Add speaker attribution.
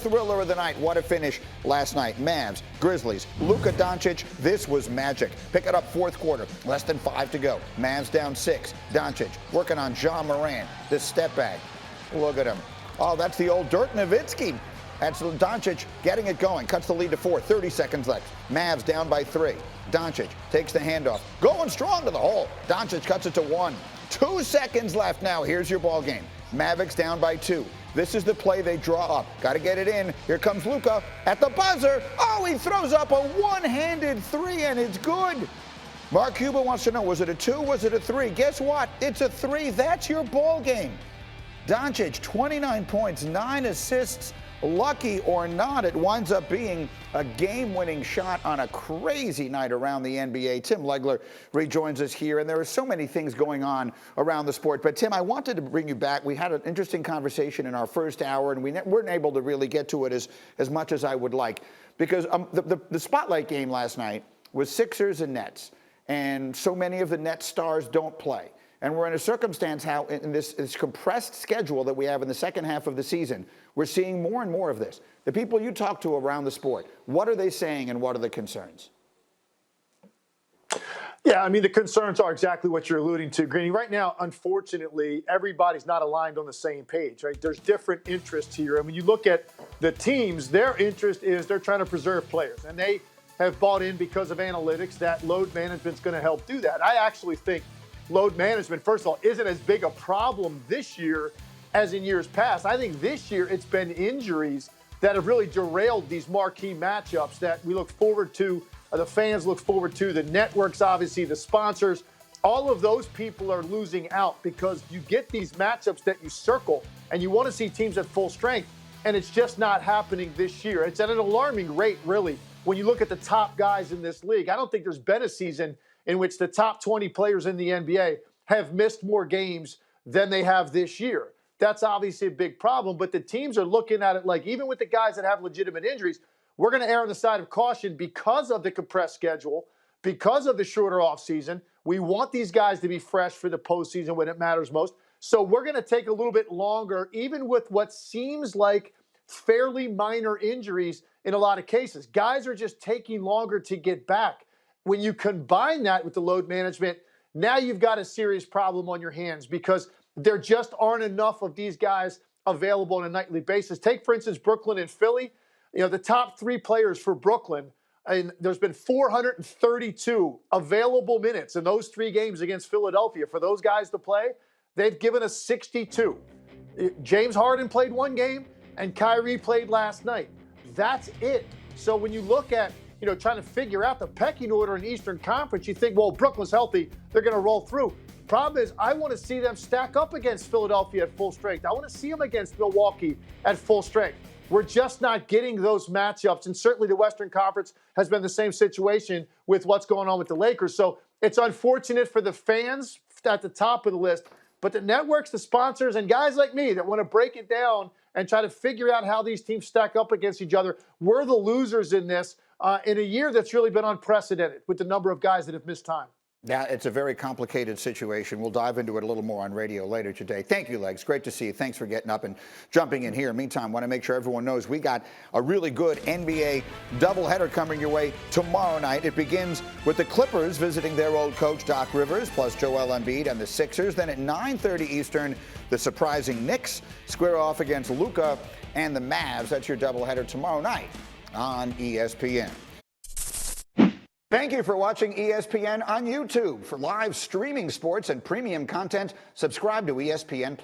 Speaker 1: thriller of the night. What a finish last night. Mavs, Grizzlies, Luka Doncic. This was magic. Pick it up fourth quarter. Less than 5 to go. Mavs down 6. Doncic working on Ja Morant. This step back. Look at him. Oh, that's the old Dirk Nowitzki. That's Doncic getting it going. Cuts the lead to 4. 30 seconds left. Mavs down by 3. Doncic takes the handoff. Going strong to the hole. Doncic cuts it to 1. 2 seconds left now. Here's your ball game. Mavericks down by 2. This is the play they draw up. Got to get it in. Here comes Luka at the buzzer. Oh, he throws up a one-handed 3, and it's good. Mark Cuban wants to know, was it a 2? Was it a 3? Guess what? It's a 3. That's your ball game. Doncic, 29 points, 9 assists. Lucky or not, it winds up being a game-winning shot on a crazy night around the NBA. Tim Legler rejoins us here, and there are so many things going on around the sport. But, Tim, I wanted to bring you back. We had an interesting conversation in our first hour, and we weren't able to really get to it as much as I would like. Because the spotlight game last night was Sixers and Nets, and so many of the Nets stars don't play. And we're in a circumstance how in this compressed schedule that we have in the second half of the season, we're seeing more and more of this. The people you talk to around the sport, what are they saying and what are the concerns?
Speaker 2: Yeah, I mean, the concerns are exactly what you're alluding to, Greeny. Right now, unfortunately, everybody's not aligned on the same page, right? There's different interests here. And when you look at the teams, their interest is they're trying to preserve players. And they have bought in because of analytics that load management's going to help do that. I actually think load management, first of all, isn't as big a problem this year as in years past. I think this year it's been injuries that have really derailed these marquee matchups that we look forward to, the fans look forward to, the networks, obviously, the sponsors. All of those people are losing out because you get these matchups that you circle and you want to see teams at full strength, and it's just not happening this year. It's at an alarming rate, really, when you look at the top guys in this league. I don't think there's been a season in which the top 20 players in the NBA have missed more games than they have this year. That's obviously a big problem, but the teams are looking at it like, even with the guys that have legitimate injuries, we're going to err on the side of caution because of the compressed schedule, because of the shorter offseason. We want these guys to be fresh for the postseason when it matters most. So we're going to take a little bit longer, even with what seems like fairly minor injuries in a lot of cases. Guys are just taking longer to get back. When you combine that with the load management, now you've got a serious problem on your hands because there just aren't enough of these guys available on a nightly basis. Take, for instance, Brooklyn and Philly. You know, the top 3 players for Brooklyn, and there's been 432 available minutes in those 3 games against Philadelphia for those guys to play. They've given us 62. James Harden played 1 game, and Kyrie played last night. That's it. So when you look at trying to figure out the pecking order in the Eastern Conference, you think, well, Brooklyn's healthy, they're going to roll through. Problem is, I want to see them stack up against Philadelphia at full strength. I want to see them against Milwaukee at full strength. We're just not getting those matchups, and certainly the Western Conference has been the same situation with what's going on with the Lakers. So it's unfortunate for the fans at the top of the list, but the networks, the sponsors, and guys like me that want to break it down and try to figure out how these teams stack up against each other, we're the losers in this. In a year that's really been unprecedented with the number of guys that have missed time.
Speaker 1: Yeah, it's a very complicated situation. We'll dive into it a little more on radio later today. Thank you, Legs. Great to see you. Thanks for getting up and jumping in here. Meantime, want to make sure everyone knows we got a really good NBA doubleheader coming your way tomorrow night. It begins with the Clippers visiting their old coach, Doc Rivers, plus Joel Embiid and the Sixers. Then at 9:30 Eastern, the surprising Knicks square off against Luka and the Mavs. That's your doubleheader tomorrow night on ESPN. Thank you for watching ESPN on YouTube. For live streaming sports and premium content, subscribe to ESPN+.